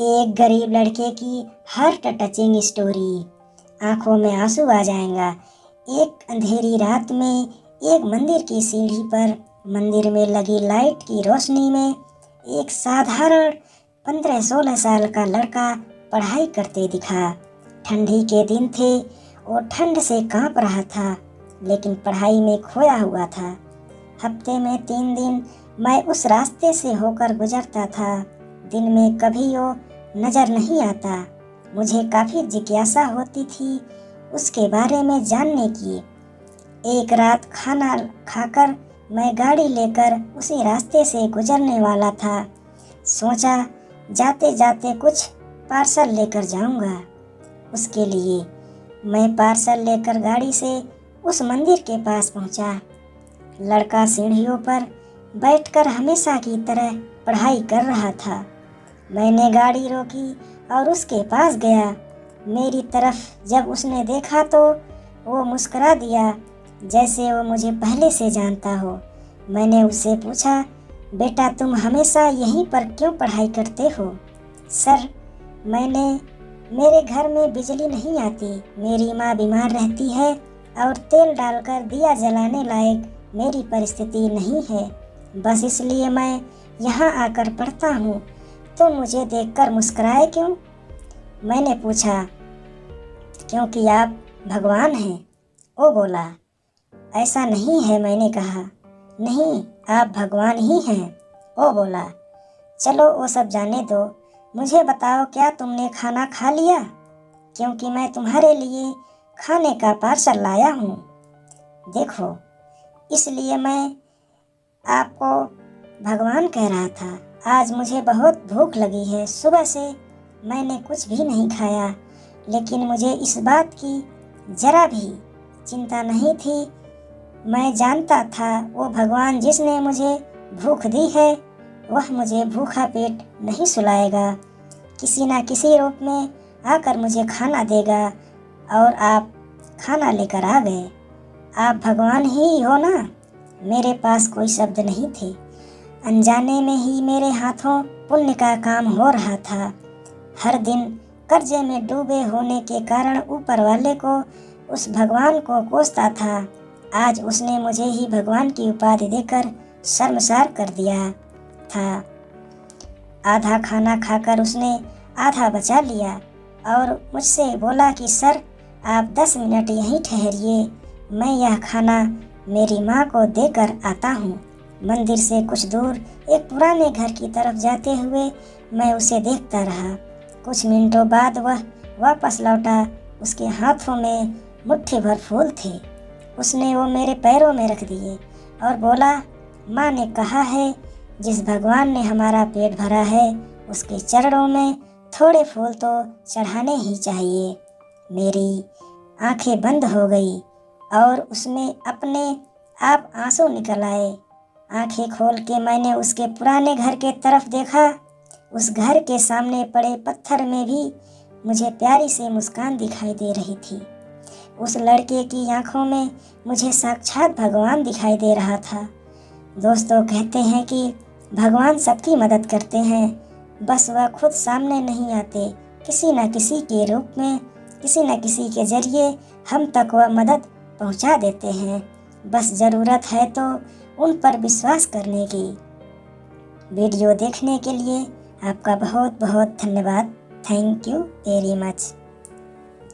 एक गरीब लड़के की हार्ट टचिंग स्टोरी। आंखों में आंसू आ जाएगा। एक अंधेरी रात में एक मंदिर की सीढ़ी पर मंदिर में लगी लाइट की रोशनी में एक साधारण 15-16 साल का लड़का पढ़ाई करते दिखा। ठंडी के दिन थे और ठंड से कांप रहा था, लेकिन पढ़ाई में खोया हुआ था। हफ्ते में 3 दिन मैं उस रास्ते से होकर गुजरता था। दिन में कभी वो नज़र नहीं आता। मुझे काफ़ी जिज्ञासा होती थी उसके बारे में जानने की। एक रात खाना खाकर मैं गाड़ी लेकर उसी रास्ते से गुजरने वाला था। सोचा जाते जाते कुछ पार्सल लेकर जाऊंगा उसके लिए। मैं पार्सल लेकर गाड़ी से उस मंदिर के पास पहुंचा। लड़का सीढ़ियों पर बैठकर हमेशा की तरह पढ़ाई कर रहा था। मैंने गाड़ी रोकी और उसके पास गया। मेरी तरफ जब उसने देखा तो वो मुस्कुरा दिया, जैसे वो मुझे पहले से जानता हो। मैंने उससे पूछा, बेटा तुम हमेशा यहीं पर क्यों पढ़ाई करते हो? सर, मेरे घर में बिजली नहीं आती। मेरी माँ बीमार रहती है और तेल डालकर दिया जलाने लायक मेरी परिस्थिति नहीं है। बस इसलिए मैं यहाँ आकर पढ़ता हूँ। तो मुझे देखकर मुस्कुराए क्यों? मैंने पूछा। क्योंकि आप भगवान हैं, वो बोला। ऐसा नहीं है, मैंने कहा। नहीं, आप भगवान ही हैं, वो बोला। चलो वो सब जाने दो, मुझे बताओ क्या तुमने खाना खा लिया? क्योंकि मैं तुम्हारे लिए खाने का पार्सल लाया हूँ। देखो, इसलिए मैं आपको भगवान कह रहा था। आज मुझे बहुत भूख लगी है। सुबह से मैंने कुछ भी नहीं खाया, लेकिन मुझे इस बात की जरा भी चिंता नहीं थी। मैं जानता था वो भगवान जिसने मुझे भूख दी है, वह मुझे भूखा पेट नहीं सुलाएगा। किसी न किसी रूप में आकर मुझे खाना देगा। और आप खाना लेकर आ गए। आप भगवान ही हो ना? मेरे पास कोई शब्द नहीं थे। अनजाने में ही मेरे हाथों पुण्य का काम हो रहा था। हर दिन कर्जे में डूबे होने के कारण ऊपर वाले को, उस भगवान को कोसता था। आज उसने मुझे ही भगवान की उपाधि देकर शर्मसार कर दिया था। आधा खाना खाकर उसने आधा बचा लिया और मुझसे बोला कि सर, आप 10 मिनट यहीं ठहरिए, मैं यह खाना मेरी माँ को देकर आता हूँ। मंदिर से कुछ दूर एक पुराने घर की तरफ जाते हुए मैं उसे देखता रहा। कुछ मिनटों बाद वह वापस लौटा। उसके हाथों में मुट्ठी भर फूल थे। उसने वो मेरे पैरों में रख दिए और बोला, माँ ने कहा है जिस भगवान ने हमारा पेट भरा है उसके चरणों में थोड़े फूल तो चढ़ाने ही चाहिए। मेरी आंखें बंद हो गई और उसमें अपने आप आंसू निकल आए। आंखें खोल के मैंने उसके पुराने घर के तरफ देखा। उस घर के सामने पड़े पत्थर में भी मुझे प्यारी सी मुस्कान दिखाई दे रही थी। उस लड़के की आंखों में मुझे साक्षात भगवान दिखाई दे रहा था। दोस्तों, कहते हैं कि भगवान सबकी मदद करते हैं, बस वह खुद सामने नहीं आते। किसी न किसी के रूप में, किसी न किसी के जरिए हम तक वह मदद पहुंचा देते हैं। बस ज़रूरत है तो उन पर विश्वास करने की। वीडियो देखने के लिए आपका बहुत बहुत धन्यवाद। Thank you very much.